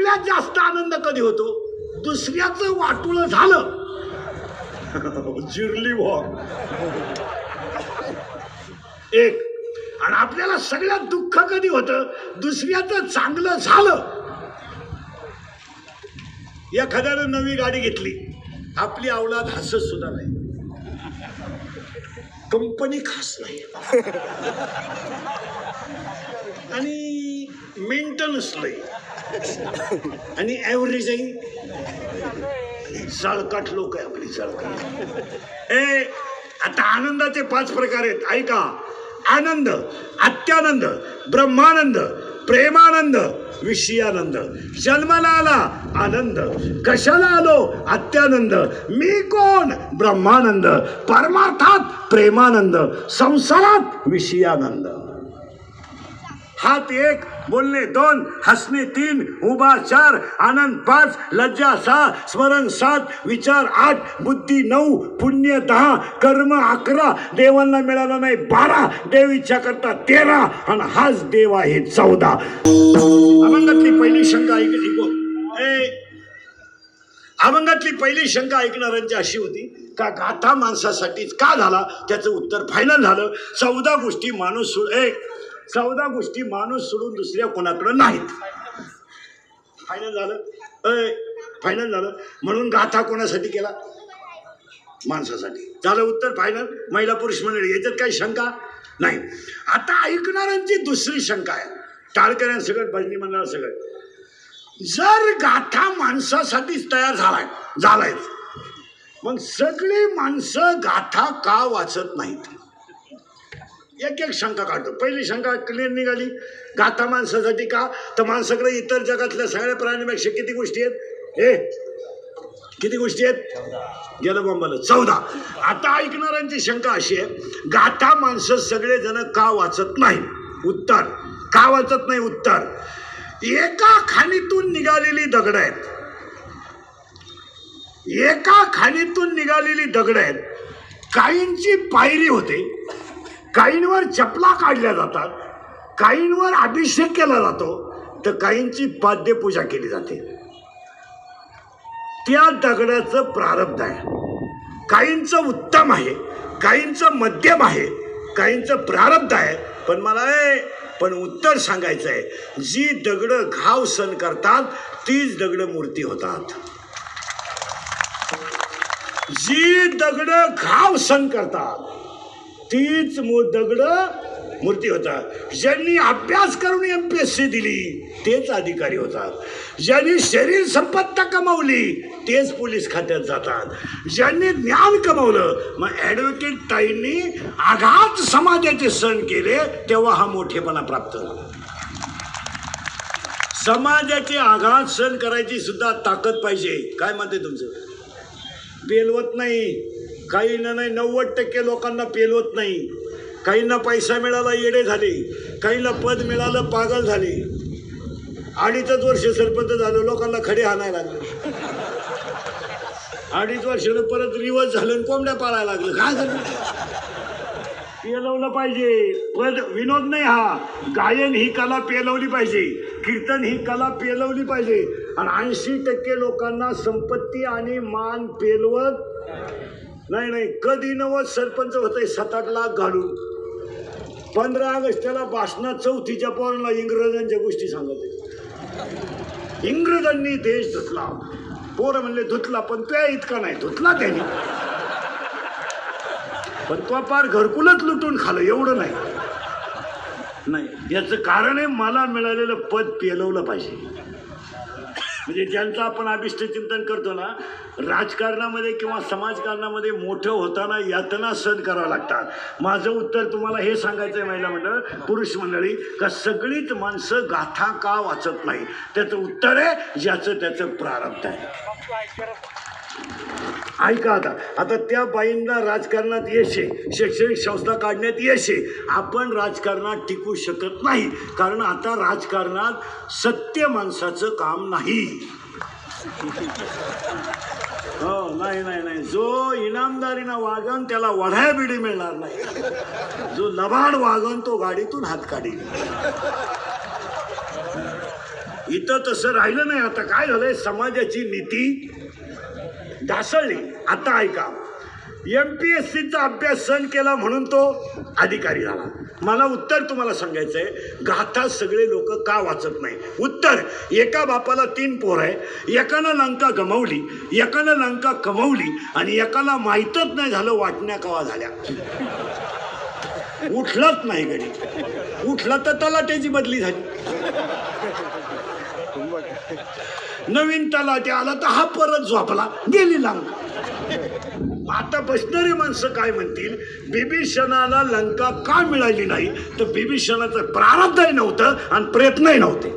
सगळ्यात जास्त आनंद कधी होतो? दुसऱ्याचं वाटुळं झालं जिरली भाव एक. आणि आपल्याला सगळ्यात दुःख कधी होतं? दुसऱ्याचं चांगलं झालं. एखाद्यानं नवी गाडी घेतली, आपली अवलाद हसत सुद्धा नाही, कंपनी खास नाही आणि मेंटेनन्स नाही आणि ॲव्हरेजही सळकट लोक आहे आपली सळकट. आता आनंदाचे 5 प्रकार आहेत, ऐका. आनंद, अत्यानंद, ब्रह्मानंद, प्रेमानंद, विषयानंद. जन्माला आला आनंद, कशाला आलो अत्यानंद, मी कोण ब्रह्मानंद, परमार्थात प्रेमानंद, संसारात विषयानंद. हात 1, बोलणे 2, हसणे 3, उभा 4, आनंद 5, लज्जा 6, स्मरण 7, विचार 8, बुद्धी 9, पुण्य 10, कर्म 11, देवांना मिळाला नाही 12, देव इच्छा करता 13 आणि हाच देव आहे 14. अभंगातली पहिली शंका अभंगातली पहिली शंका ऐकणाऱ्यांची अशी होती का गाथा माणसासाठीच का झाला? त्याचं उत्तर फायनल झालं. 14 गोष्टी माणूस 14 गोष्टी माणूस सोडून दुसऱ्या कोणाकडे नाहीत. फायनल झालं. म्हणून गाथा कोणासाठी केला? माणसासाठी. झालं उत्तर फायनल. महिला पुरुष मंडळी याच्यात काही शंका नाही. आता ऐकणाऱ्यांची दुसरी शंका आहे, टाळकऱ्यांसकट भजनी मंडळासकट. जर गाथा माणसासाठीच तयार झालाय मग सगळी माणसं गाथा का वाचत नाहीत? एक शंका काढतो. पहिली शंका क्लिअर निघाली, गाथा माणसासाठी का? तर माणसाकडे इतर जगातल्या सगळ्या प्राणीपेक्षा किती गोष्टी आहेत? किती गोष्टी आहेत? गेलं बंबाला 14. आता ऐकणाऱ्यांची शंका अशी आहे, गाथा माणसं सगळेजण का वाचत नाही? उत्तर, का वाचत नाही? उत्तर, एका खाणीतून निघालेली दगड आहेत. एका खाणीतून निघालेली दगड आहेत. काहींची पायरी होते, काहींवर चपला काढल्या जातात, काहींवर अभिषेक केला जातो, तर काहींची पाद्यपूजा केली जाते. त्या दगडाचं प्रारब्ध आहे. काहींचं उत्तम आहे, काहींचं मध्यम आहे, काहींचं प्रारब्ध आहे. पण उत्तर सांगायचं आहे, जी दगडं घाव सण करतात तीच दगडं मूर्ती होतात. जी दगडं घाव सण करतात तीच दगडं मूर्ती होतात. ज्यांनी अभ्यास करून MPSC दिली तेच अधिकारी होतात. ज्यांनी शरीर संपत्ती कमावली तेच पोलीस खात्यात जातात. ज्यांनी ज्ञान कमावलं, मग ॲडव्होकेट ताईंनी आघात समाजाचे सण केले तेव्हा हा मोठेपणा प्राप्त झाला. समाजाचे आघात सण करायची सुद्धा ताकद पाहिजे. काय म्हणते तुमचं? पेलवत नाही, काहींना नाही, 90% लोकांना पेलवत नाही. काहींना पैसा मिळाला येडे झाले, काहींना पद मिळालं पागल झाले. 2.5 वर्ष सरपंच झालं, लोकांना खडे हाणायला लागले. 2.5 वर्षानं परत रिवर्स झालं, कोंबड्या पाळायला लागलं. काय झालं? पेलवलं पाहिजे. पद विनोद नाही हा. गायन ही कला पेलवली पाहिजे, कीर्तन ही कला पेलवली पाहिजे. आणि 80% लोकांना संपत्ती आणि मान पेलवत नाही. कधी नवत सरपंच होते 7-8 लाख घालून. 15 ऑगस्टला भाषणात 4थीच्या पोरांना इंग्रजांच्या गोष्टी सांगत. इंग्रजांनी देश धुतला. पोरं म्हणले धुतला, पण त्या इतका नाही धुतला त्यांनी, पण तो पार घरकुलच लुटून खाल्लं, एवढं नाही. याचं कारण आहे, मला मिळालेलं पद पेलवलं पाहिजे. म्हणजे ज्यांचं आपण अभिष्ट चिंतन करतो ना, राजकारणामध्ये किंवा समाजकारणामध्ये मोठं होताना यातना सहन करावं लागतात. माझं उत्तर तुम्हाला हे सांगायचं आहे महिला मंडळ, पुरुष मंडळी, का सगळीच माणसं गाथा का वाचत नाही? त्याचं उत्तर आहे, ज्याचं त्याचं प्रारब्ध आहे. ऐका आता त्या बाईंना राजकारणात यश आहे, शैक्षणिक संस्था काढण्यात यश आहे. आपण राजकारणात टिकू शकत नाही, कारण आता राजकारणात सत्य माणसाचं काम नाही. हो, नाही. जो इनामदारीनं वागन त्याला वढाया बिडी मिळणार नाही. जो लबाड वागन तो गाडीतून हात काढील. इथं तसं राहिलं नाही. आता काय झालंय, समाजाची नीती ढासळली. आता ऐका, MPSCचा अभ्यास सहन केला म्हणून तो अधिकारी झाला. मला उत्तर तुम्हाला सांगायचंय, गाथा सगळे लोक का वाचत नाही. उत्तर, एका बापाला 3 पोर आहे, एकानं लंका गमावली, एकानं लंका कमवली आणि एकाला माहीतच नाही झालं वाटण्या कवा झाल्या. उठलंच नाही गडी, उठला तर तलाट्याची बदली झाली. नवीन तलाटे आला तर हा परत झोपला, गेली लांब. आता बसणारी माणसं काय म्हणतील, बिभीषणाला लंका का मिळाली नाही, तर बिभीषणाचं प्रारब्धही नव्हतं आणि प्रयत्नही नव्हते.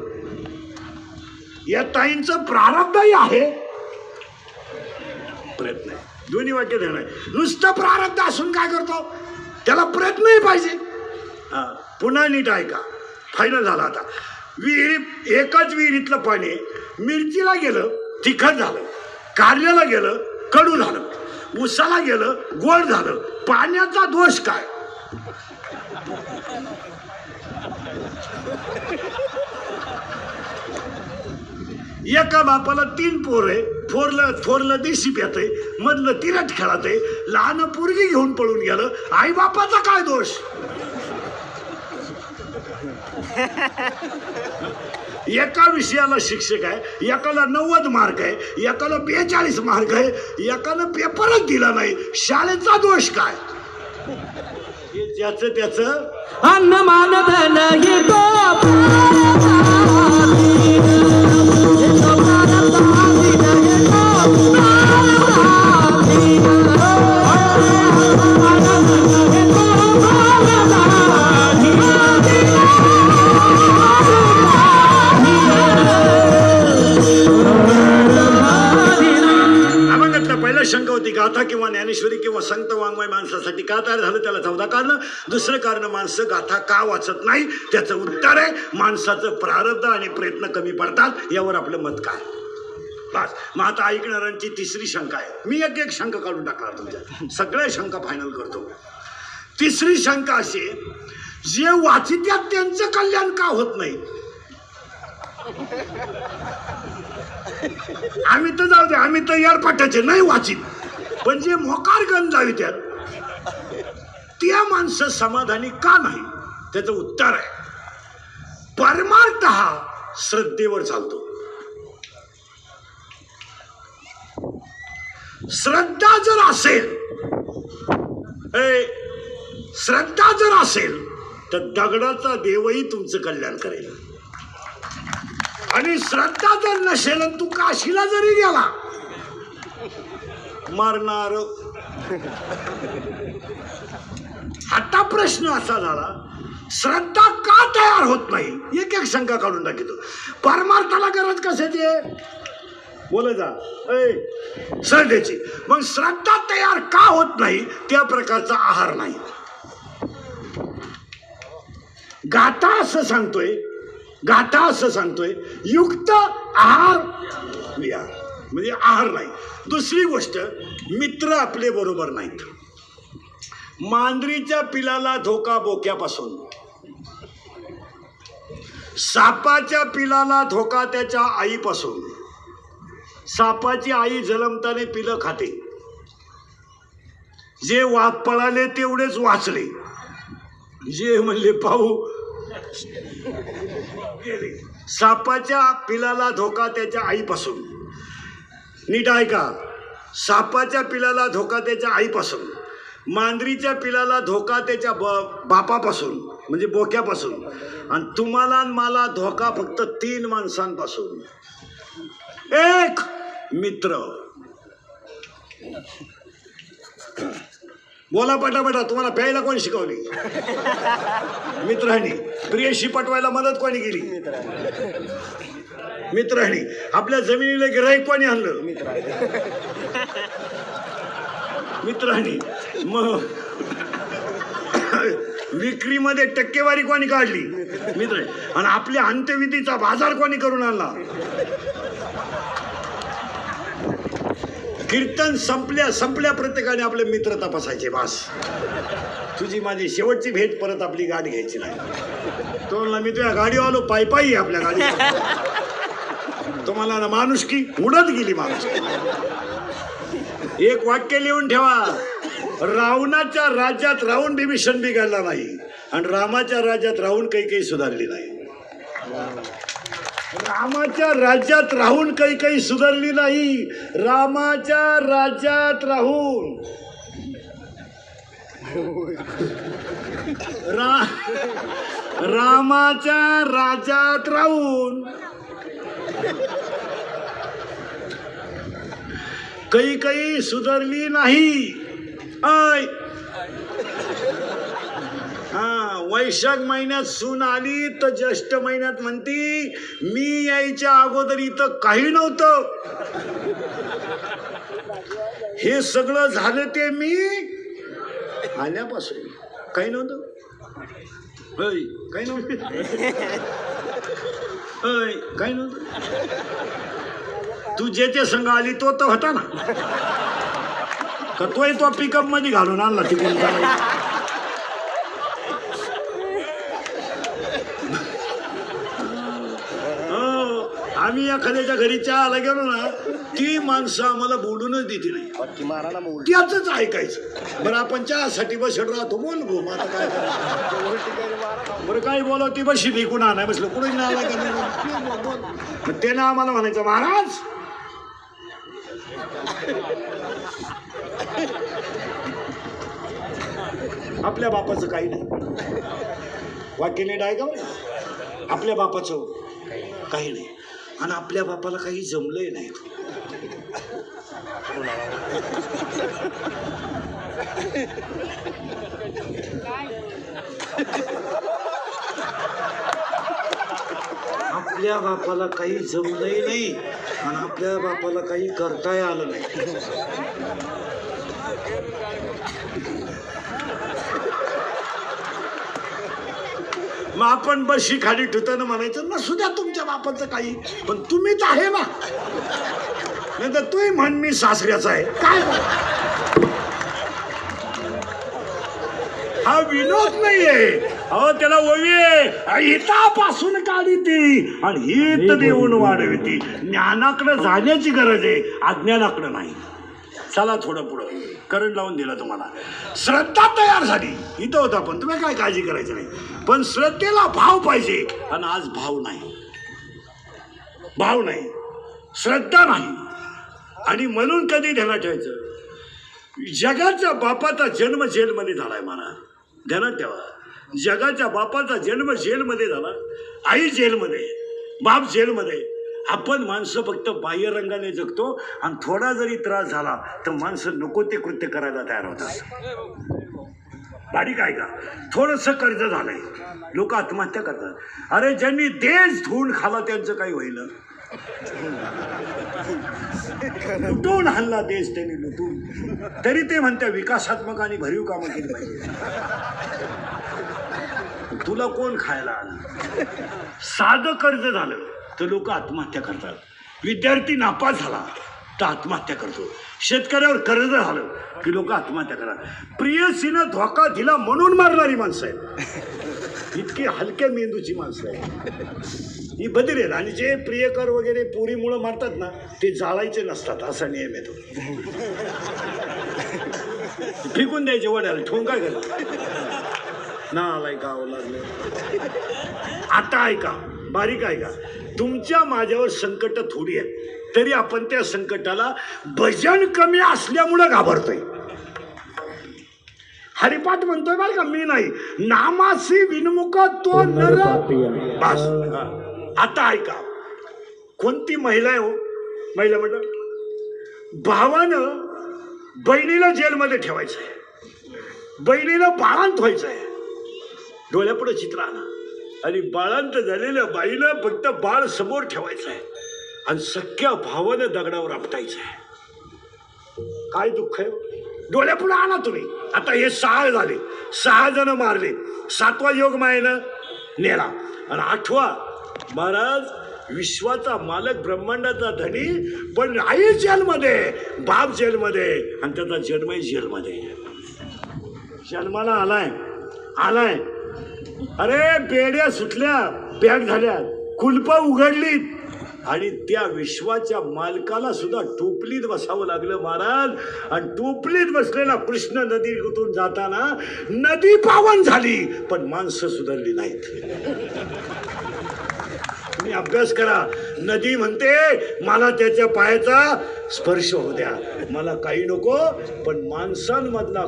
या ताईंचं प्रारब्धही आहे, प्रयत्न आहे. दोन्ही वाक्य देणार आहे. नुसतं प्रारब्ध असून काय करतो, त्याला प्रयत्नही पाहिजे. पुन्हा नीट ऐका, फायनल झाला. आता विहिरीत, एकाच विहिरीतलं पाणी मिरचीला गेलं तिखट झालं, कारल्याला गेलं कडू झालं, उसाला गेलं गोड झालं. पाण्याचा दोष काय? एका बापाला 3 पोर आहे, थोरलं देशी प्यात आहे, मधलं तिरट खेळत आहे, लहान पोरगी घेऊन पळून गेलं. आई बापाचा काय दोष? एका विषयाला शिक्षक आहे, एकाला 90 मार्क आहे, एकाला 42 मार्क आहे, एकानं पेपरच दिला नाही. शाळेचा दोष काय? ज्याचं त्याचं अन्न मानधन शंका होती, गाथा किंवा ज्ञानेश्वरी किंवा संत वाङ्मय माणसासाठी का तयार झालं, त्याला 14 कारण. दुसरं कारण, माणसं गाथा का वाचत नाही, त्याचं उत्तर आहे माणसाचं प्रारब्ध आणि प्रयत्न कमी पडतात. यावर आपलं मत काय? बस. मग आता ऐकणाऱ्यांची तिसरी शंका आहे. मी एक शंका काढून टाकणार, तुमच्या सगळ्या शंका फायनल करतो. तिसरी शंका अशी, जे वाचित्यात त्यांचं कल्याण का होत नाही? आम्ही तर जाऊ दे, आम्ही तर यारपाटाचे नाही वाचित, पण जे मोकार गण लावित्यात त्या माणसं समाधानी का नाही? त्याचं उत्तर आहे, परमार्थ हा श्रद्धेवर चालतो. श्रद्धा जर असेल, श्रद्धा जर असेल तर दगडाचा देवही तुमचं कल्याण करेल. आणि श्रद्धा जर नसेल, तू काशीला जरी गेला मरणार. आता प्रश्न असा झाला, श्रद्धा का तयार होत नाही? एक शंका काढून टाकतो. परमार्थाला गरज कशाची आहे? बोल जा, श्रद्धेची. मग श्रद्धा तयार का होत नाही? त्या प्रकारचा आहार नाही. गाथा असं सांगतोय, युक्त आहार विहार, म्हणजे आहार नाही. दुसरी गोष्ट, मित्र आपले बरोबर नाहीत. मांजरीच्या पिलाला धोका बोक्यापासून, सापाच्या पिलाला धोका त्याच्या आईपासून. सापाची आई जन्मताने पिलं खाते, जे पळाले तेवढेच वाचले, जे म्हणले पाहू गेले. सापाच्या पिलाला धोका त्याच्या आईपासून. नीट ऐका, सापाच्या पिलाला धोका त्याच्या आईपासून, मांजरीच्या पिलाला धोका त्याच्या बापापासून म्हणजे बोक्यापासून, आणि तुम्हाला मला धोका फक्त 3 माणसांपासून. एक, मित्र. बोला पटापटा, तुम्हाला प्यायला कोणी शिकवली? मित्रांनी. प्रियशी पटवायला मदत कोणी केली? मित्रांनी. आपल्या जमिनीला गिऱ्हाईक कोणी आणलं? मित्रांनी. मग विक्रीमध्ये टक्केवारी कोणी काढली? मित्र. आणि आपल्या अंत्यविधीचा बाजार कोणी करून आणला? कीर्तन संपल्या प्रत्येकाने आपले मित्र तपासायचे. बस, तुझी माझी शेवटची भेट, परत आपली गाडी घ्यायची नाही. तो म्हणला, मी तुझ्या गाडीवर आलो, पायी आपल्या गाडी. तुम्हाला ना माणुसकी उडत गेली माणुसकी. एक वाक्य लिहून ठेवा, रावणाच्या राज्यात राहून बिभीषण बिघडला नाही आणि रामाच्या राज्यात राहून काही सुधारली नाही. रामाच्या राज्यात राहून काही सुधारली नाही. रामाच्या राज्यात राहून रामाच्या राज्यात राहून काही सुधारली नाही. वैशाख महिन्यात सून आली तर ज्येष्ठ महिन्यात म्हणती मी यायच्या अगोदर इथं काही नव्हतं. हे सगळं झालं ते मी आल्यापासून काही नव्हतं. काही नव्हतं. काही नव्हतं. तू जे संघ आली तो तर होता ना का तोय तो पिकअप मध्ये घालून आणला तिकडून. आम्ही एखाद्याच्या घरी चहाला गेलो ना ती माणसं आम्हाला बोलूनच देते नाही. त्याच ऐकायचं. बरं आपण चहासाठी बसत राहतो बोल गो मग आता काय करायचं. बरं काय बोलाव ती बशी विकून आणाय बसलो कुठे आला का मग त्यानं आम्हाला म्हणायचं महाराज आपल्या बापाचं काही नाही. वाक्य नीट आहे का बरं. आपल्या बापाचं काही नाही आणि आपल्या बापाला काही जमलंय नाही. आपल्या बापाला काही जमलंय नाही आणि आपल्या बापाला काही करताही आलं नाही. मग आपण बशी खाली ठुताना म्हणायचं नसू द्या तुमच्या बापाचं काही पण तुम्हीच आहे ना. नाही तर तूही म्हण मी सासऱ्याचा आहे काय. हा विनोद नाहीये. अहो त्याला ओवी हितापासून काढी ती आणि हित देऊन वाढविती. ज्ञानाकडे जाण्याची गरज आहे अज्ञानाकडे नाही. चला थोडं पुढं करंट लावून दिला तुम्हाला. श्रद्धा तयार झाली इथं होता पण तुम्ही काय काळजी करायची नाही. पण श्रद्धेला भाव पाहिजे आणि आज भाव नाही. भाव नाही श्रद्धा नाही. आणि म्हणून कधी ध्यानात ठेवायचं जगाच्या बापाचा जन्म जेलमध्ये झालाय. मला ध्यानात ठेवा जगाच्या बापाचा जन्म जेलमध्ये झाला. आई जेलमध्ये बाप जेलमध्ये. आपण माणसं फक्त बाह्य रंगाने जगतो आणि थोडा जरी त्रास झाला तर माणसं नको ते कृत्य करायला तयार होतात. बारीक आहे का. थोडंसं कर्ज झालंय लोक आत्महत्या करतात. अरे ज्यांनी देश धुवून खाला त्यांचं काही होईल. लुटून हल्ला देश त्यांनी लुटून तरी ते म्हणतात विकासात्मक आणि भरीव कामं केली पाहिजे. तुला कोण खायला आलं. साधं कर्ज झालं तर लोक आत्महत्या करतात. विद्यार्थी नापास झाला तर आत्महत्या करतो. शेतकऱ्यावर कर्ज झालं की लोक आत्महत्या करतात. प्रियसीनं धोका दिला म्हणून मारणारी माणसं आहेत. इतकी हलक्या मेंदूची माणसं आहेत ही बदल आहेत. आणि जे प्रियकर वगैरे पोरीमुळं मारतात ना ते जाळायचे नसतात असा नियम येतो. फेकून द्यायचे वड्याला ठेवून काय करत ना आलाय गाव लागले. आता ऐका बारीक ऐका. तुमच्या माझ्यावर संकट थोडी आहेत तरी आपण त्या संकटाला भजन कमी असल्यामुळं घाबरतोय. हरिपाठ म्हणतोय बरं का मी नाही. नामासी विनमुख तो नर बस. आता ऐका कोणती महिला आहे हो. महिला म्हणतात भावानं बहिणीला जेलमध्ये ठेवायचं आहे. बहिणीला बाळांत व्हायचं आहे. डोळ्यापुढे चित्र आणा आणि बाळांत झालेल्या बाईला फक्त बाळ समोर ठेवायचं आहे आणि सख्या भावानं दगडावर आपटायचं आहे. काय दुःख आहे डोळ्यापुढे आणा तुम्ही. आता हे 6 झाले. 6 जण मारले. 7वा योग मायेनं नेला आणि 8वा महाराज विश्वाचा मालक ब्रह्मांडाचा धनी पण आई जेलमध्ये बाप जेलमध्ये आणि त्याचा जन्मही जेलमध्ये. जन्माला आलाय. अरे बेड्या सुटल्या पॅक झाल्या कुलपं उघडली आणि त्या विश्वाच्या मालकाला सुद्धा टोपलीत बसावं लागलं महाराज. आणि टोपलीत बसलेला कृष्ण नदीतून जाताना नदी पावन झाली पण माणसं सुधारली नाहीत. तुम्ही अभ्यास करा. नदी म्हणते मला त्याच्या पायाचा स्पर्श होऊ द्या, मला काही नको. पण माणसांमधला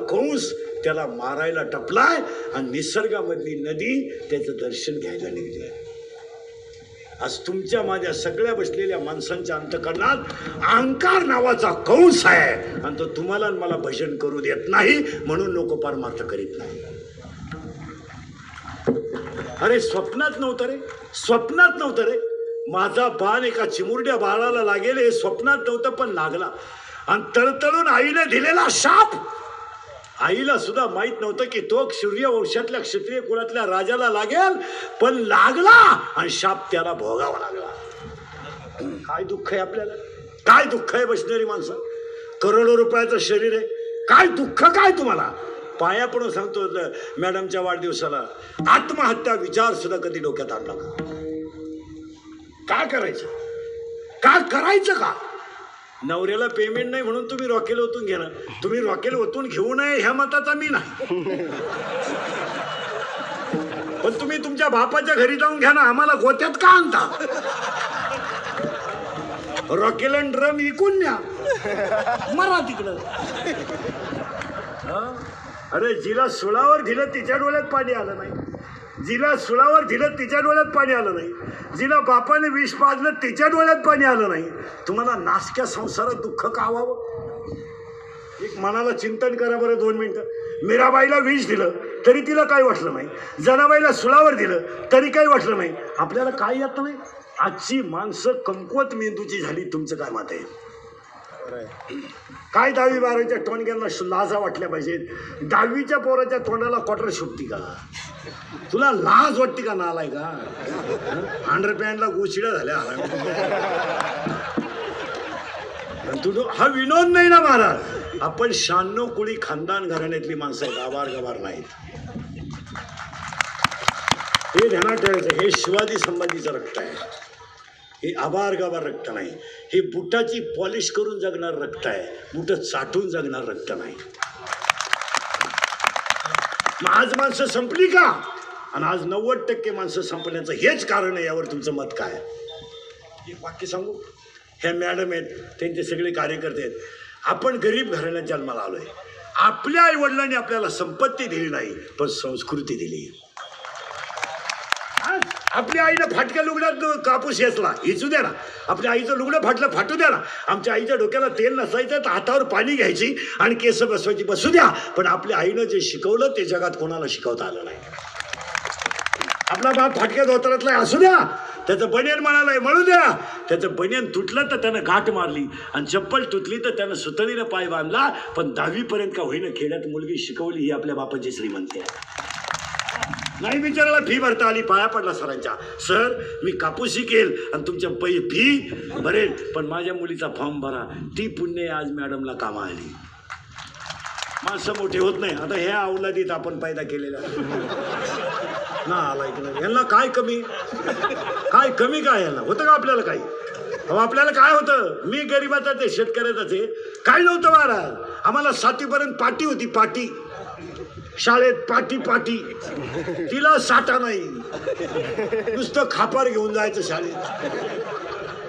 कंस त्याला मारायला टपलाय आणि निसर्गामधली नदी त्याचं दर्शन घ्यायला निघली. आज तुमच्या माझ्या सगळ्या बसलेल्या माणसांच्या अंतःकरणात अहंकार नावाचा कंस आहे आणि तो तुम्हाला मला भजन करू देत नाही, म्हणून लोक परमार्थ करीत नाही. अरे स्वप्नात नव्हतं रे. माझा बाण एका चिमुरड्या बाळाला लागेल हे स्वप्नात नव्हतं, पण लागला. आणि तळतळून आईने दिलेला शाप, आईला सुद्धा माहित नव्हतं की तो सूर्यवंशातल्या क्षत्रिय कुळातल्या राजाला लागेल, पण लागला आणि शाप त्याला भोगावा लागला. काय दुःख आहे आपल्याला, काय दुःख आहे बसणारी माणसं. करोडो रुपयाचं शरीर आहे, काय दुःख काय तुम्हाला. पाया पण सांगतो मॅडमच्या वाढदिवसाला आत्महत्या विचार सुद्धा कधी डोक्यात आणला का. काय करायचं का. नवऱ्याला पेमेंट नाही म्हणून तुम्ही रॉकेल ओतून घेणार. तुम्ही रॉकेल ओतून घेऊ नये ह्या मताचा मी नाही, पण तुम्ही तुमच्या बापाच्या घरी जाऊन घ्या ना. आम्हाला गोत्यात का आणता. रॉकेल अँड ड्रम इकून द्या, मरा तिकडं. अरे जिला सुळावर दिलं तिच्या डोळ्यात पाणी आलं नाही, जिला सुळावर दिलं तिच्या डोळ्यात पाणी आलं नाही, जिला बापाने विष पाजलं तिच्या डोळ्यात पाणी आलं नाही. तुम्हाला नासक्या संसारात दुःख का व्हावं. एक मनाला चिंतन करा बरं 2 मिनिटं. मीराबाईला विष दिलं तरी तिला काही वाटलं नाही, जनाबाईला सुळावर दिलं तरी काही वाटलं नाही. आपल्याला काय येत नाही. आजची माणसं कमकुवत मेंदूची झाली. तुमचं काय मत आहे. काय 10वी 12वीच्या टोणग्यांना लाजा वाटल्या पाहिजेत. 10वीच्या पोराच्या तोंडाला क्वार्टर शुभती का. तुला लाज वाटते का नालाय का. अंडरपॅन्टला गोशिड्या झाल्या. हा विनोद नाही ना महाराज. आपण 96 कुळी खानदान घराण्यातली माणसं आहेत, गबार नाहीत. हे ध्यानात ठेवायचं. हे शिवाजी संभाजीचं रक्त आहे, हे आभार गाभार रक्त नाही. हे बुटाची पॉलिश करून जगणार रक्त आहे, बुट चाटून जगणार रक्त नाही. आज माणसं संपली का. आणि आज 90% माणसं संपण्याचं हेच कारण आहे. यावर तुमचं मत काय. एक वाक्य सांगू. ह्या मॅडम आहेत, त्यांचे सगळे कार्यकर्ते आहेत. आपण गरीब घराण्यात जन्माला आलोय. आपल्या आई वडिलांनी आपल्याला संपत्ती दिली नाही, पण संस्कृती दिली. आपल्या आईनं फाटक्या लुगड्यात कापूस येचला, हिचू द्या ना. आपल्या आईचं लुगडं फाटू द्या ना. आमच्या आईच्या डोक्याला तेल नसायचं तर हातावर पाणी घ्यायची आणि केस बसवायची, बसू द्या. पण आपल्या आईनं जे शिकवलं ते जगात कोणाला शिकवता आलं नाही. आपला बाप फाटक्या धोतरातला असू द्या, त्याचं बनियन म्हणालाय म्हणू द्या. त्याचं बनियन तुटलं तर त्यानं गाठ मारली आणि चप्पल तुटली तर त्यानं सुतळीनं पाय बांधला. पण 10वी पर्यंत का होईना खेड्यात मुलगी शिकवली. ही आपल्या बापाची श्रीमंती आहे. नाही बिचाराला फी भरता आली. पाया पडला सरांच्या. सर मी कापूस शिकेल आणि तुमच्या फी भरेल, पण माझ्या मुलीचा फॉर्म भरा. ती पुण्य आज मॅडमला कामा आली. माणसं मोठे होत नाही. आता ह्या अवलादीत आपण पैदा केलेल्या ना आला ऐकलं. यांना काय कमी काय यांना होतं का आपल्याला काही. आपल्याला काय होतं. मी गरीबाचा ते शेतकऱ्याचाच आहे. काय नव्हतं महाराज. आम्हाला 7वीपर्यंत पाटी होती. पाटी शाळेत पाटी तिला साठा नाही. नुसतं खापर घेऊन जायचं शाळेत.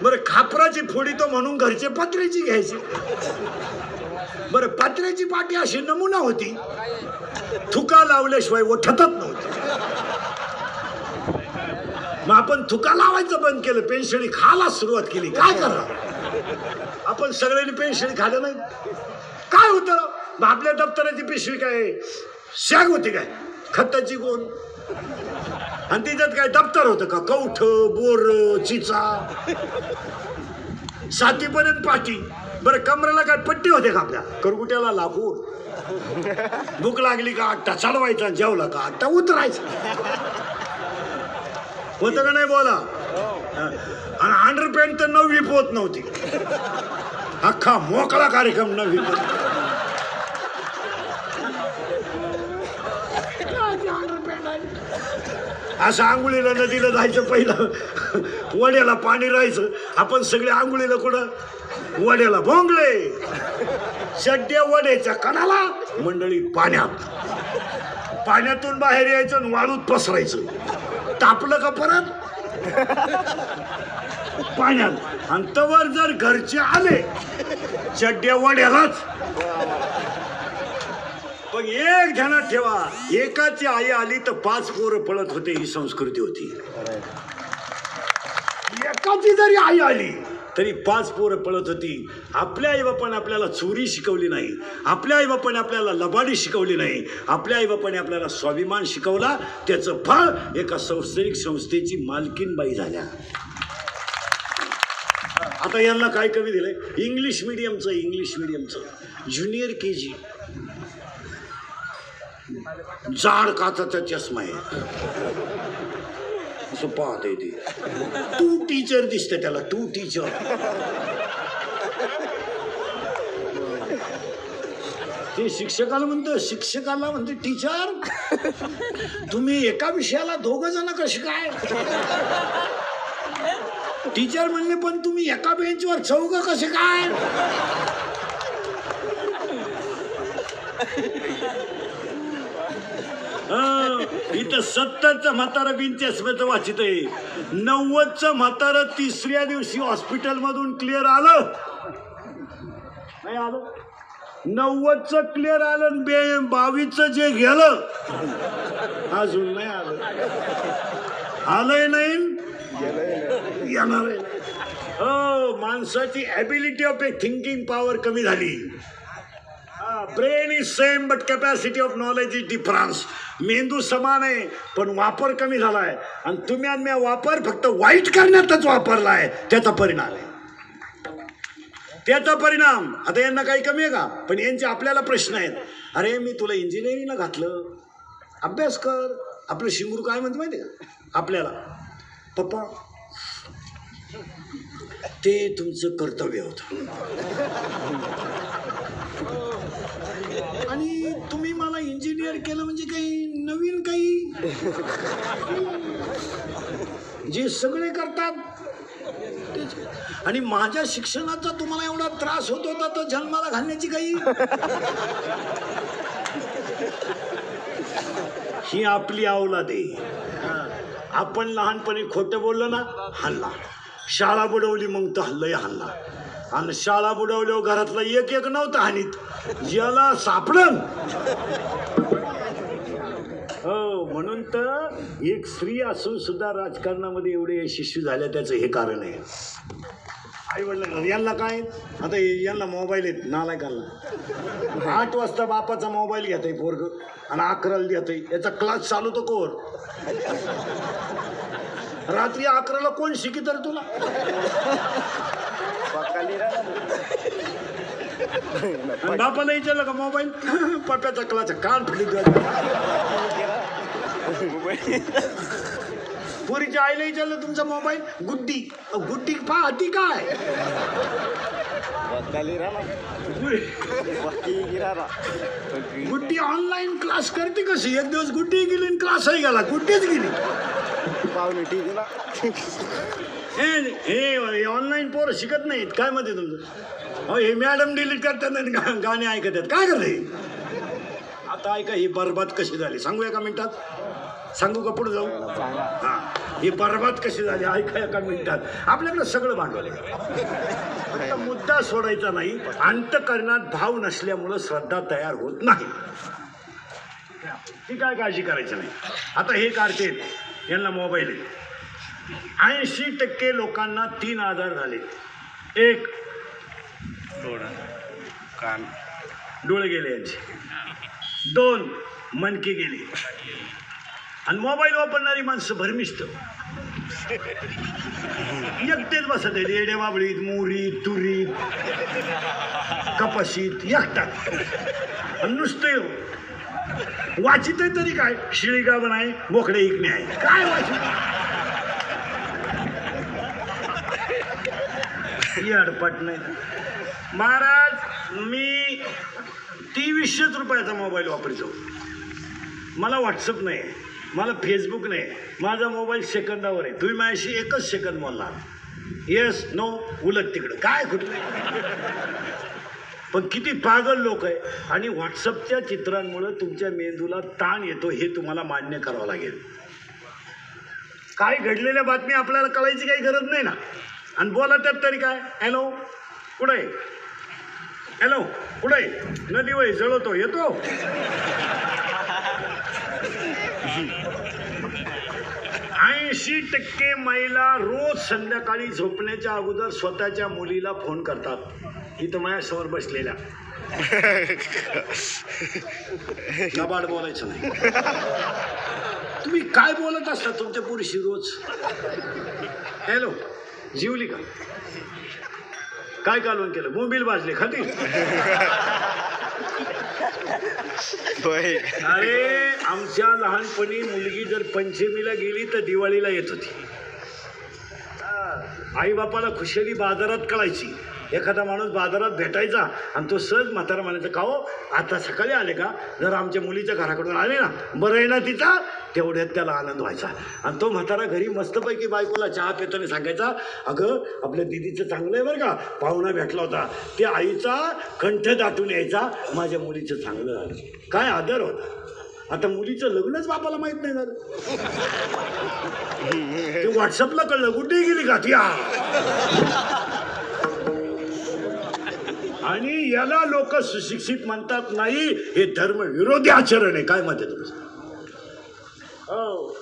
बरं खापराची फोडी तो म्हणून घरचे पत्र्याची घ्यायची. बरं पत्र्याची पाटी अशी नमुना होती, थुका लावल्याशिवाय ओठतच नव्हती. मग आपण थुका लावायचं बंद केलं, पेन्शिली खायला सुरुवात केली. काय करा. आपण सगळ्यांनी पेन्शिली खाल्लं नाही. काय होतं. आपल्या दप्तराची पिशवी काय शॅग होती काय खताची गोण. आणि त्याच्यात काय दप्तर होतं का. कवठ बोर चिचा. 7वीपर्यंत पाटी. बरं कमरेला काय पट्टी होते का आपल्या. करगुट्याला लाकूड. भूक लागली का आट्टा चढवायचा, जेवला का आट्टा उतरायचा. होतं का नाही बोला. आणि अंडरपॅन्ट तर 9वी पोत नव्हती. अख्खा मोकळा कार्यक्रम 9वी पोत. असं आंघोळीला नदीला जायचं पहिलं वड्याला पाणी राहायचं आपण सगळे आंघोळीला कुठं वड्याला भोंगले सड्या वड्याच्या कणाला मंडळी पाण्यातून बाहेर यायचं आणि वाळूत पसरायचं तापलं का परत पाण्यात आणि तवर जर घरचे आले चड्ड्या वड्यालाच पण एक ध्यानात ठेवा एकाची आई आली तर 5 पोरं पळत होते ही संस्कृती होती एकाची जरी आई आली तरी 5 पोरं पळत होती आपल्या आईबापाने आपल्याला चोरी शिकवली नाही आपल्या आईबापाने आपल्याला लबाडी शिकवली नाही आपल्या आईबापाने आपल्याला स्वाभिमान शिकवला त्याचं फळ एका शैक्षणिक संस्थेची मालकीनबाई झाल्या आता यांना काय कमी दिलंय इंग्लिश मिडियमचं ज्युनियर KG जाड काचाचा चष्मा आहे असं पाहते ते तू टीचर दिसते त्याला तू टीचर ते शिक्षकाला म्हणते टीचर तुम्ही एका विषयाला 2 जण कसे काय टीचर म्हणले पण तुम्ही एका बेंचवर 4 कसे काय इथं 70चं म्हातारं बिनचष्म्याचं वाचित आहे 90चं म्हातारं 3ऱ्या दिवशी हॉस्पिटलमधून क्लिअर आलं नाही आलं 90चं क्लिअर आलं 22चं जे गेलं अजून नाही आलंय नाही येणार आहे हो माणसाची ability of a thinking power कमी झाली brain is same but capacity of knowledge is difference मेंदू समान आहे पण वापर कमी झाला आहे आणि तुम्ही आणि मी वापर फक्त वाईट करण्यातच वापरला आहे त्याचा परिणाम आता यांना काही कमी आहे का पण यांचे आपल्याला प्रश्न आहेत अरे मी तुला इंजिनिअरिंगला घातलं अभ्यास कर आपलं शिंगरू काय म्हणते माहिती आहे का आपल्याला पप्पा ते तुमचं कर्तव्य होतं आणि तुम्ही मला इंजिनियर केलं म्हणजे काही नवीन काही जे सगळे करतात आणि माझ्या शिक्षणाचा तुम्हाला एवढा त्रास होत होता तर जन्माला घालण्याची काही ही आपली अवलाद आहे आपण लहानपणी खोटं बोललो ना हल्ला शाळा बुडवली मग तर हल्लही हल्ला आणि शाळा बुडवल्यावर घरातला एक नव्हता हानीत ज्याला सापडन हो म्हणून तर एक स्त्री असून सुद्धा राजकारणामध्ये एवढे यशस्वी झाल्या त्याचं हे कारण आहे आई वडिलांना यांना काय आता यांना मोबाईल आहेत नालायकांना 8 वाजता बापाचा मोबाईल घेत आहे पोरग आणि 11ला देत आहे याचा क्लास चालू तो कोर रात्री 11ला कोण शिकी तर तुला बापाला विचारलं का मोबाईल पप्प्याचा क्लास कान फिट पोरीच्या आईला विचारलं तुमचा मोबाईल गुड्डी पाहती काय गुड्डी ऑनलाईन क्लास करते कशी एक दिवस गुड्डी गेली आणि क्लासही गेला गुड्डीच गेली हे ऑनलाईन पोरं शिकत नाहीत काय मध्ये तुमचं हो हे मॅडम डिलीट करतात गाणे ऐकत आहेत काय करते आता ऐका ही बरबाद कशी झाली सांगू एका मिनिटात सांगू का पुढे जाऊ हां ही बरबाद कशी झाली ऐका एका मिनिटात आपल्याकडे सगळं भांडवल आहे मुद्दा सोडायचा नाही अंतःकरणात भाव नसल्यामुळं श्रद्धा तयार होत नाही ती काय काळजी करायची नाही आता हे काढते यांना मोबाईल आहे 80% लोकांना 3 आजार झाले 1 कान डोळे गेले यांचे 2 मनके गेली आणि मोबाईल वापरणारी माणसं भरमिष्ट एकटेच बसत आहे रेड्या बाबळीत मोरीत तुरीत कपाशीत एकटात नुसते वाचित आहे तरी काय शिळी गाभण आहे बोकडे इकणे आहे काय वाचित अडपट नाही महाराज मी 2300 रुपयाचा मोबाईल वापरतो मला व्हॉट्सअप नाही मला फेसबुक नाही, माझा मोबाईल सेकंदावर आहे. तुम्ही माझ्याशी एकच सेकंद बोलला, येस नो उलट तिकडं काय कुठलं. पण किती पागल लोक आहे. आणि व्हॉट्सअपच्या चित्रांमुळं तुमच्या मेंदूला ताण येतो हे तुम्हाला मान्य करावं लागेल. काय घडलेल्या बातमी आपल्याला कळायची काही गरज नाही ना. आणि बोला त्यात तरी काय, हॅलो कुठे आहे, हॅलो कुठे आहे, नदी वय जळवतो येतो. 80% महिला रोज संध्याकाळी झोपण्याच्या अगोदर स्वतःच्या मुलीला फोन करतात. इथं माझ्यासमोर बसलेल्या. लबाड बोलायचं नाही. तुम्ही काय बोलत असता तुमच्या पुरुषी रोज. हॅलो जीवली का, काय कालवण केलं, मोबिल भाजले खाती. अरे आमच्या लहानपणी मुलगी जर पंचमीला गेली तर दिवाळीला येत होती. आई बापाला खुशाली बाजारात कळायची. एखादा माणूस बाजारात भेटायचा आणि तो सहज म्हातारा म्हणायचा, का हो आता सकाळी आले का, जर आमच्या मुलीच्या घराकडून आले ना, बरं आहे ना तिचा, तेवढ्यात त्याला आनंद व्हायचा. आणि तो म्हातारा घरी मस्तपैकी बायकोला चहा पिताना सांगायचा, अगं आपल्या दिदीचं चांगलं आहे बरं का, पाहुणा भेटला होता. त्या आईचा कंठ दाटून यायचा, माझ्या मुलीचं चांगलं झालं. काय आदर होता. आता मुलीचं लग्नच बापाला माहीत नाही झालं. ते व्हॉट्सअपला कळलं, कुठे गेली का ती. आणि याला लोक सुशिक्षित म्हणतात. नाही, हे धर्म विरोधी आचरण आहे. काय मत आहे तुमचं.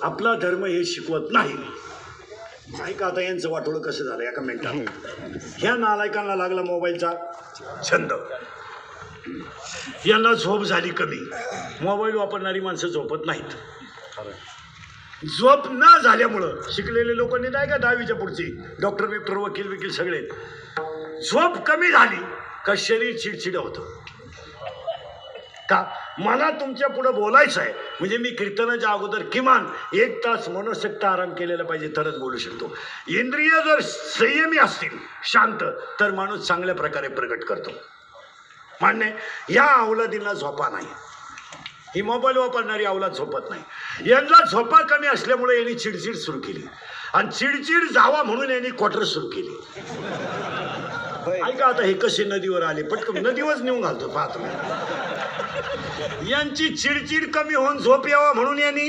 आपला धर्म हे शिकवत नाही. ऐका आता यांचं वाटोळं कसं झालं एका मिनिटात. ह्या नालायकांना लागला मोबाईलचा छंद. यांना झोप झाली कमी. मोबाईल वापरणारी माणसं झोपत नाहीत. झोप न झाल्यामुळं शिकलेले लोकांनी नाही का 10वीच्या पुढची डॉक्टर बिक्टर वकील विकील सगळे, झोप कमी झाली का शरीर चिडचिड होतं. का मला तुमच्या पुढं बोलायचं आहे म्हणजे मी कीर्तनाच्या अगोदर किमान 1 तास मनोशक्त आराम केलेला पाहिजे, तरच बोलू शकतो. इंद्रिय जर संयमी असतील, शांत, तर माणूस चांगल्या प्रकारे प्रकट करतो. मान्य. या अवलादींना झोपा नाही. ही मोबाईल वापरणारी अवलाद झोपत नाही. यांना झोपा कमी असल्यामुळे यांनी चिडचिड सुरू केली. आणि चिडचिड जावा म्हणून यांनी क्वार्टर सुरू केली. ऐका आता हे कसे नदीवर आले, पटकन नदीवरच नेऊन घालतो पाहतो. यांची चिडचिड कमी होऊन झोप यावा म्हणून यांनी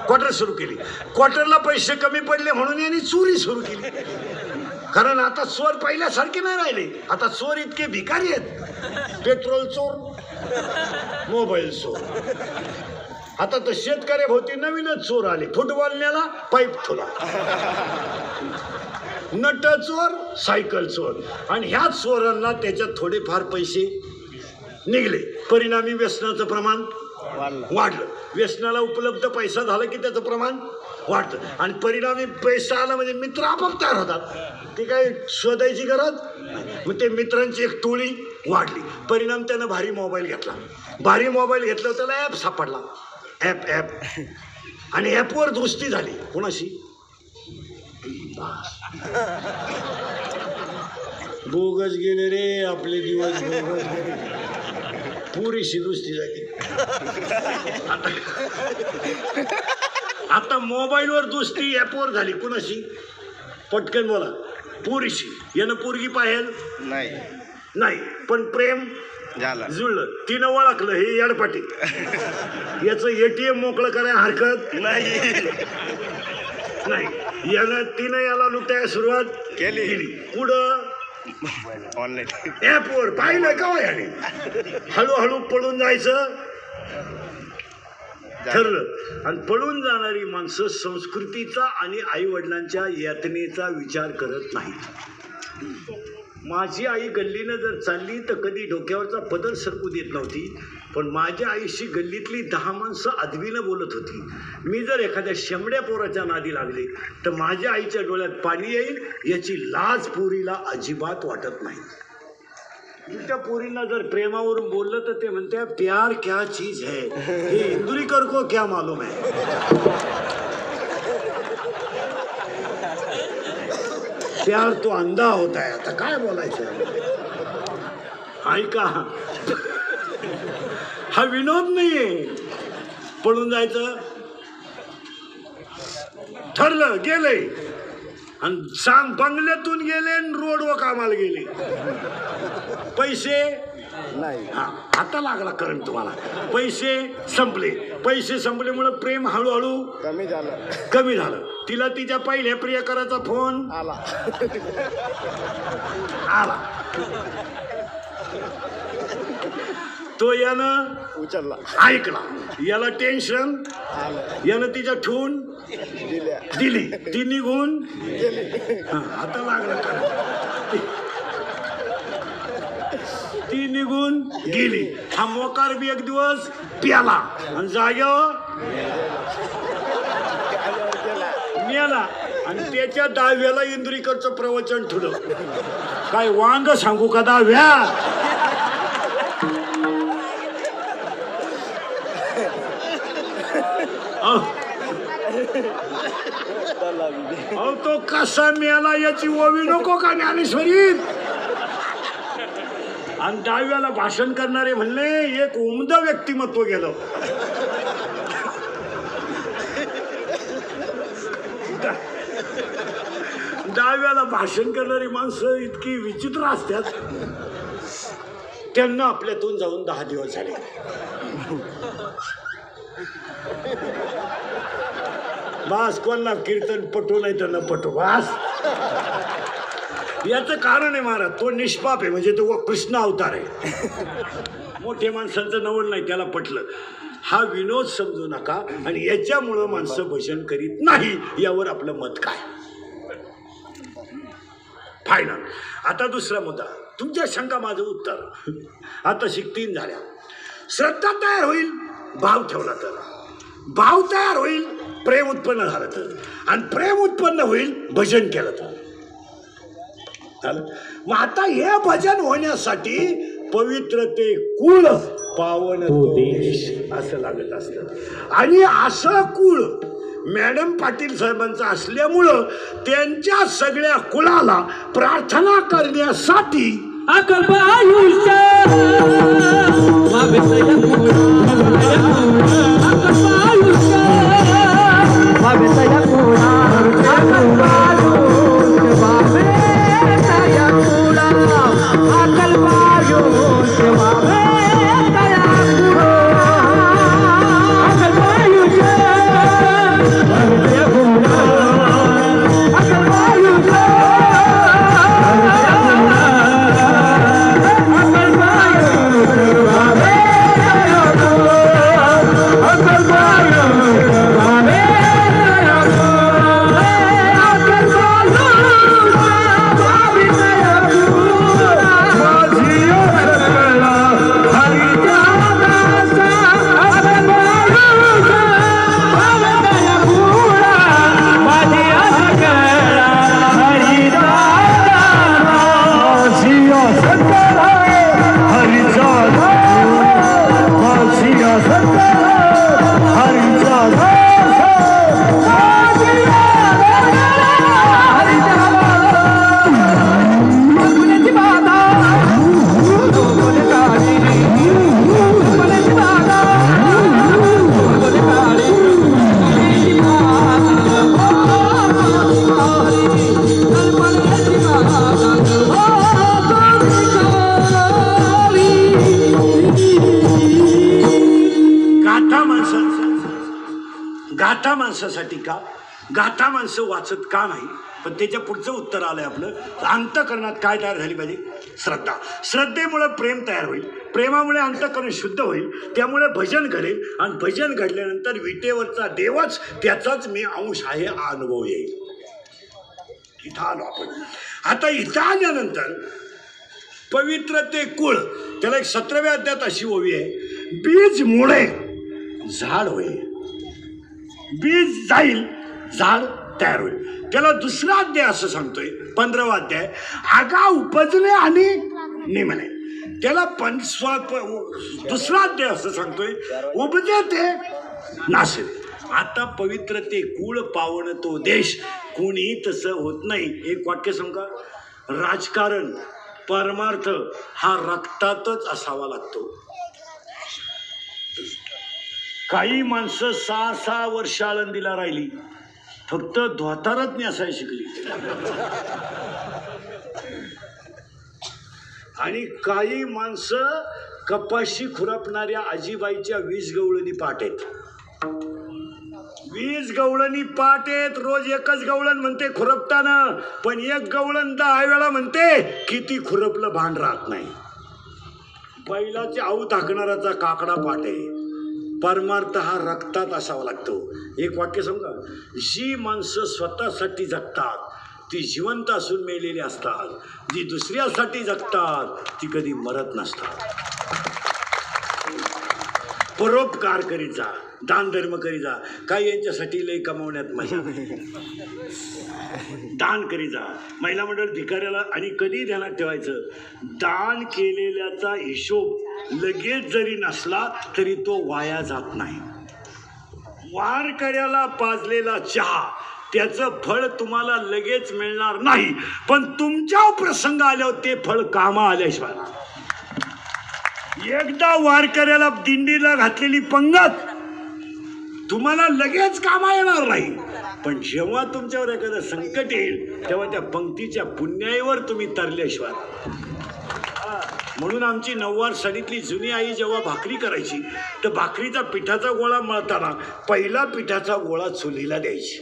क्वार्टर सुरू केली. क्वार्टरला पैसे कमी पडले म्हणून यांनी चोरी सुरू केली. कारण आता चोर पहिल्यासारखे नाही राहिले. आता चोर इतके भिकारी आहेत. पेट्रोल चोर, मोबाईल चोर. आता तर शेतकऱ्याभोवती नवीनच चोर आले. फुटबॉल नेला, पाईप ठोला. नट चोर, सायकल चोर. आणि ह्या चोरांना त्याच्यात थोडेफार पैसे निघले. परिणामी व्यसनाचं प्रमाण वाढलं. व्यसनाला उपलब्ध पैसा झाला की त्याचं प्रमाण वाढतं. आणि परिणामी पैसा आला म्हणजे मित्र आपोआप तयार होतात. ती काही शोधायची गरज नाही. मग ते मित्रांची एक टोळी वाढली. परिणाम त्यानं भारी मोबाईल घेतला. भारी मोबाईल घेतल्यावर त्याला ॲप सापडला. ॲप आणि ॲपवर दोस्ती झाली. कोणाशी. बोगस गेले रे आपले दिवस, बोगस गेले. पुरीशी दोस्ती झाली. आता मोबाईलवर दोस्ती ॲपवर झाली. कुणाशी. पटकन बोला. पुरीशी. यानं पोरगी पाहिजे नाही, पण प्रेम जुळलं. तिनं ओळखलं हे याडपाटी. याचं ATM मोकळं करायला हरकत नाही. यानं तिनं याला लुटायला सुरुवात केली. पुढं ऑनलाईन ॲपवर पाहिलं का याने. हळूहळू पळून जायचं ठरलं. आणि पळून जाणारी माणसं संस्कृतीचा आणि आईवडिलांच्या यातनेचा विचार करत नाहीत. माझी आई गल्लीनं जर चालली तर कधी डोक्यावरचा पदर सरकू देत नव्हती. पण माझ्या आईशी गल्लीतली 10 माणसं अदबीनं बोलत होती. मी जर एखाद्या शेंबड्या पोराच्या नादी लागले तर माझ्या आईच्या डोळ्यात पाणी येईल याची लाज पोरीला अजिबात वाटत नाही. त्या पोरींना जर प्रेमावरून बोललं तर ते म्हणते प्यार क्या चीज है, हे इंदुरीकर को क्या मालूम है. प्यार तो अंधा होता है. आता काय बोलायचं. ऐका, हा विनोद नाहीये. पळून जायचं ठरलं, गेले आणि सांग बंगल्यातून गेले रोडवर कामाला गेले, पैसे नाही. हा आता लागला करंट तुम्हाला. पैसे संपले, पैसे संपल्यामुळे प्रेम हळूहळू कमी झालं. तिला तिच्या पहिल्या प्रियकराचा फोन आला. तो यानं उचलला, ऐकला, याला टेन्शन यानं तिच्या ठेवून दिली, ती निघून आता लागला करंट, ती निघून गेली. हा मोकार बी एक दिवस प्याला आणि जाग्यावर मेला. आणि त्याच्या दहाव्याला इंद्रिकरचं प्रवचन ठेवलं. काय वांग सांगू का दहाव्या? अहो तो कसा मेला याची ओवी नको का ज्ञानेश्वरीत? आणि दहाव्याला भाषण करणारे म्हणले एक उमदा व्यक्तिमत्व गेलं. दहाव्याला भाषण करणारी माणसं इतकी विचित्र असतात. त्यांना आपल्यातून जाऊन 10 दिवस झाले. बास कोणला कीर्तन पटू नाही तर न पटू बास. याचं कारण आहे महाराज, तो निष्पाप आहे, म्हणजे तो कृष्ण अवतार आहे. मोठे माणसांचं नवल नाही, त्याला पटलं. हा विनोद समजू नका आणि याच्यामुळं माणसं भजन करीत नाही. यावर आपलं मत काय? फायनल. आता दुसरा मुद्दा, तुमच्या शंका माझं उत्तर. आता 3 झाल्या. श्रद्धा तयार होईल भाव ठेवला तर, भाव तयार होईल प्रेम उत्पन्न झालं तर, आणि प्रेम उत्पन्न होईल भजन केलं तर. मग आता हे भजन होण्यासाठी पवित्र ते कुळ पावन तो देश असं लागत असतं. आणि असं कुळ मॅडम पाटील साहेबांचं असल्यामुळं त्यांच्या सगळ्या कुळाला प्रार्थना करण्यासाठी अकल्प आयुष्य गाथा माणसासाठी का? गाथा माणसं वाचत का नाही? पण त्याच्या पुढचं उत्तर आलंय आपलं. अंतःकरणात काय तयार झाली पाहिजे? श्रद्धा. श्रद्धेमुळे प्रेम तयार होईल, प्रेमामुळे अंतःकरण शुद्ध होईल, त्यामुळे भजन घडेल, आणि भजन घडल्यानंतर विटेवरचा देवच त्याचाच मी अंश आहे हा अनुभव येईल. इथं आलो आपण. आता इथं आल्यानंतर पवित्र ते कुळ, त्याला एक 17व्या अध्यायात अशी ओवी आहे, बीज मुळे झाड होईल. बीज जाईल, झाड तयार होईल. त्याला दुसरा अध्याय असं सांगतोय, 15वा अध्याय, आगा उपजणे आणि निमणे. त्याला दुसरा अध्याय असं सांगतोय, उपजे ते नाशे. आता पवित्र ते कुळ पावन तो देश, कोणी तसं होत नाही. एक वाक्य सांगू का? राजकारण परमार्थ हा रक्तातच असावा लागतो. काही माणसं 6-6 वर्ष आळंदीला राहिली, फक्त धोतारच नेसायला शिकली. आणि काही माणसं कपाशी खुरपणाऱ्या आजीबाईच्या 20 गवळणी पाठ आहेत. 20 गवळणी पाठ आहेत. रोज एकच गवळण म्हणते खुरपताना, पण एक गवळण 10 वेळा म्हणते किती खुरपलं भान राहत नाही. बैलाचे आऊ टाकणाराचा काकडा पाठ आहे. परमार्थ हा रक्तात असावा लागतो. एक वाक्य सांगा, जी माणसं स्वतःसाठी जगतात ती जिवंत असून मेलेली असतात, जी दुसऱ्यासाठी जगतात ती कधी मरत नसतात. परोपकार करीत जा, दान धर्म करीत जा. काय यांच्यासाठी लय कमावण्यात मजा. दान करीत जा. महिला मंडळ भिकाऱ्याला. आणि कधी ध्यानात ठेवायचं, दान केलेल्याचा हिशोब लगेच जरी नसला तरी तो वाया जात नाही. वारकऱ्याला पाजलेला चहा त्याचं फळ तुम्हाला लगेच मिळणार नाही, पण तुमच्या प्रसंग आल्यावर ते फळ कामा आल्याशिवाय. एकदा वारकऱ्याला दिंडीला घातलेली पंगत तुम्हाला लगेच कामा येणार नाही, पण जेव्हा तुमच्यावर एखादं संकट येईल तेव्हा त्या पंक्तीच्या पुण्याईवर तुम्ही तरल्याशिवाय. म्हणून आमची नऊवार साडीतली जुनी आई जेव्हा भाकरी करायची तर भाकरीचा पिठाचा गोळा मळताना पहिला पिठाचा गोळा चुलीला द्यायची.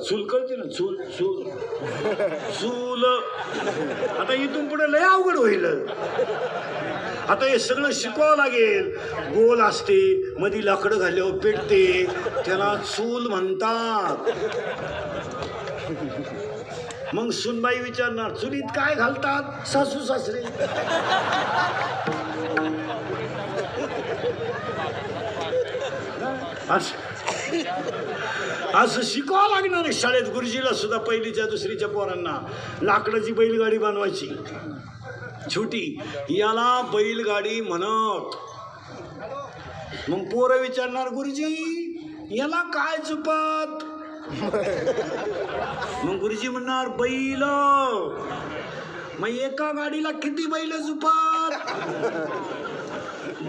चूल कळते ना, चूल चूल चूल. आता इथून पुढे लय अवघड होईल. आता हे सगळं शिकवावं लागेल. गोल असते, मध्ये लाकडं घाल्यावर पेटते, त्याला चूल म्हणतात. मग सुनबाई विचारणार, चुलीत काय घालतात सासू सासरे? असं शिकावं लागणार आहे शाळेत. गुरुजीला सुद्धा पहिलीच्या दुसरीच्या पोरांना लाकडाची बैलगाडी बनवायची छोटी, याला बैलगाडी म्हणत. मग पोरं विचारणार, गुरुजी याला काय चुपत? मग गुरुजी म्हणणार बैल. मग एका गाडीला किती बैल चुपत?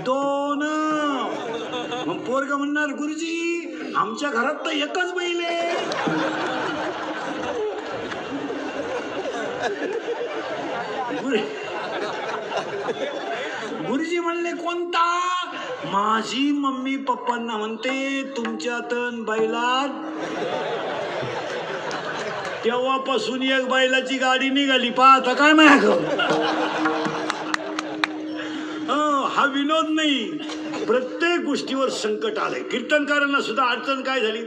2. मग पोरग म्हणणार, गुरुजी आमच्या घरात तर एकच बैल आहे. गुरुजी म्हणले, कोणता? माझी मम्मी पप्पांना म्हणते तुमच्यात बैलात. तेव्हापासून एक बैलाची गाडी निघाली. पाहता काय माग. हा विनोद नाही, प्रत्येक गोष्टीवर संकट आलंय. कीर्तनकारांना सुद्धा अडचण काय झाली,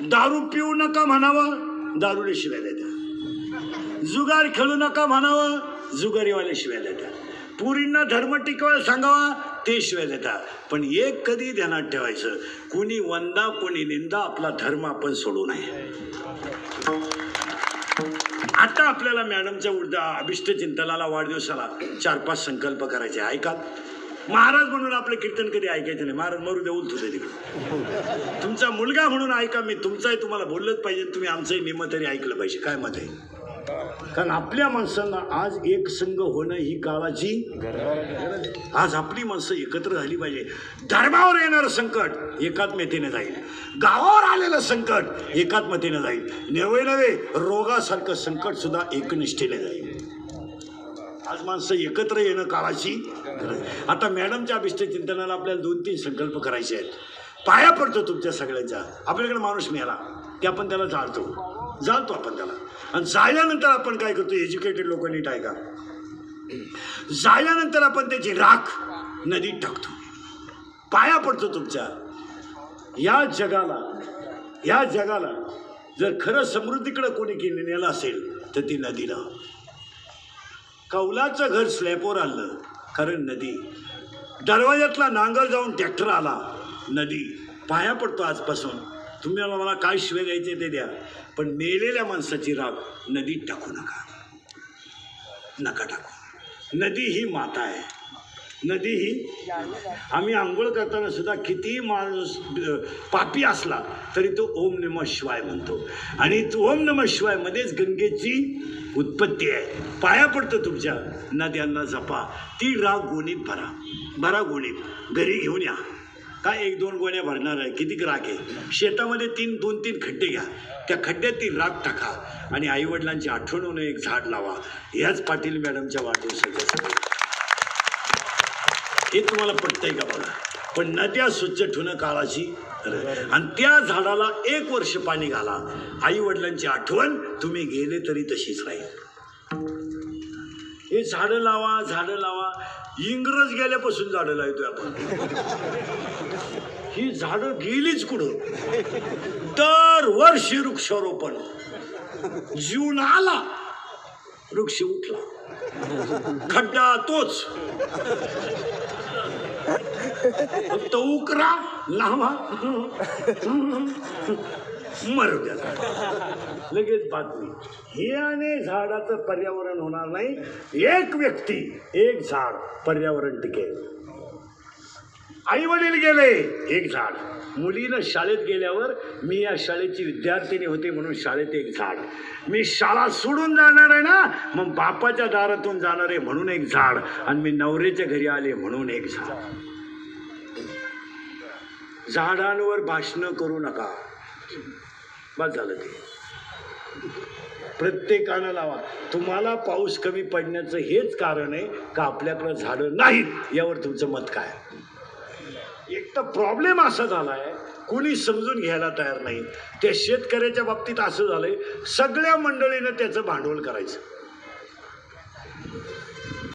दारू पिऊ नका म्हणावं, दारूने शिव्या देतात. जुगार खेळू नका म्हणावं, जुगारीवाले शिव्या देतात. पुरींना धर्म टिकवायला सांगावा, ते शिव्या देतात. पण एक कधी ध्यानात ठेवायचं, कोणी वंदा कोणी निंदा, आपला धर्म आपण सोडू नये. आता आपल्याला मॅडमच्या अभिष्ट चिंतनाला वाढदिवसाला 4-5 संकल्प करायचे. ऐका, महाराज म्हणून आपलं कीर्तन कधी ऐकायचं नाही. महाराज मरू देऊन तुझे तिकडे. तुमचा मुलगा म्हणून ऐका, मी तुमचाही तुम्हाला बोललंच पाहिजे, तुम्ही आमचंही निम तरी ऐकलं पाहिजे. काय मत आहे? कारण आपल्या माणसांना आज एक संघ होणं ही काळाची गरज. आज आपली माणसं एकत्र झाली पाहिजे. धर्मावर येणारं संकट एकात्मतेने जाईल, गावावर आलेलं संकट एकात्मतेने जाईल, नवे रोगासारखं संकट सुद्धा एकनिष्ठेने जाईल. आज माणसं एकत्र येणं काळाची गरज. आता मॅडमच्या अभिष्ट चिंतनाला आपल्याला 2-3 संकल्प करायचे आहेत. पाया पडतो तुमच्या सगळ्यांच्या. आपल्याकडे माणूस मिळाला की आपण त्याला जाळतो आपण त्याला. आणि जाळल्यानंतर आपण काय करतो, एज्युकेटेड लोक नीट ऐका, जाळल्यानंतर आपण त्याची राख नदीत टाकतो. पाया पडतो तुमच्या. या जगाला जर खरं समृद्धीकडे कोणी नेलं असेल तर ती नदीला. कौलाचं घर स्लॅपवर आलं कारण नदी. दरवाजातला नांगर जाऊन ट्रॅक्टर आला, नदी. पाया पडतो आजपासून, तुम्ही मला काय शिव्या द्यायचे ते द्या, पण मेलेल्या माणसाची राख नदीत टाकू नका टाकू. नदी ही माता आहे. नदी ही, आम्ही आंघोळ करताना सुद्धा किती माणूस पापी असला तरी तो ओम नमः शिवाय म्हणतो. आणि तो ओम नमः शिवाय मध्येच गंगेची उत्पत्ती आहे. पाया पडतं तुमच्या, नद्यांना जपा. ती राख गोणीत भरा गोणीत, घरी घेऊन या. काय 1-2 गोण्या भरणार आहे, किती राख आहे. शेतामध्ये 2-3 खड्डे घ्या, त्या खड्ड्यात ती राख टाका आणि आईवडिलांची आठवण होणं एक झाड लावा. याच पाटील मॅडमच्या वाढदिवसाच्या हे तुम्हाला पटतंय का बघा. पण नद्या स्वच्छ ठेवणं काळाची आणि त्या झाडाला 1 वर्ष पाणी घाला. आई वडिलांची आठवण तुम्ही गेले तरी तशीच राहील. हे झाडं लावा, झाडं लावा. इंग्रज गेल्यापासून झाडं लावतोय आपण. ही झाडं गेलीच कुठं. दरवर्षी वृक्षारोपण. जीवन आला, वृक्ष उठला, खड्डा तोच. फक्त उकरा, लावा, मरू द्या. लगेच बातमी. हे आणि झाडाचं पर्यावरण होणार नाही. एक व्यक्ती, एक झाड, पर्यावरण टिकेल. आई वडील गेले, एक झाड. मुलीनं शाळेत गेल्यावर मी या शाळेची विद्यार्थिनी होते म्हणून शाळेत एक झाड. मी शाळा सोडून जाणार आहे ना, मग बापाच्या दारातून जाणार आहे म्हणून एक झाड. आणि मी नवऱ्याच्या घरी आले म्हणून एक झाड. झाडांवर भाषणं करू नका. बस झालं ते. प्रत्येकानं लावा. तुम्हाला पाऊस कमी पडण्याचं हेच कारण आहे का आपल्याकडं झाडं नाहीत. यावर तुमचं मत काय. एक तर प्रॉब्लेम असा झालाय, कोणी समजून घ्यायला तयार नाही. त्या शेतकऱ्याच्या बाबतीत असं झालंय, सगळ्या मंडळीनं त्याचं भांडवल करायचं.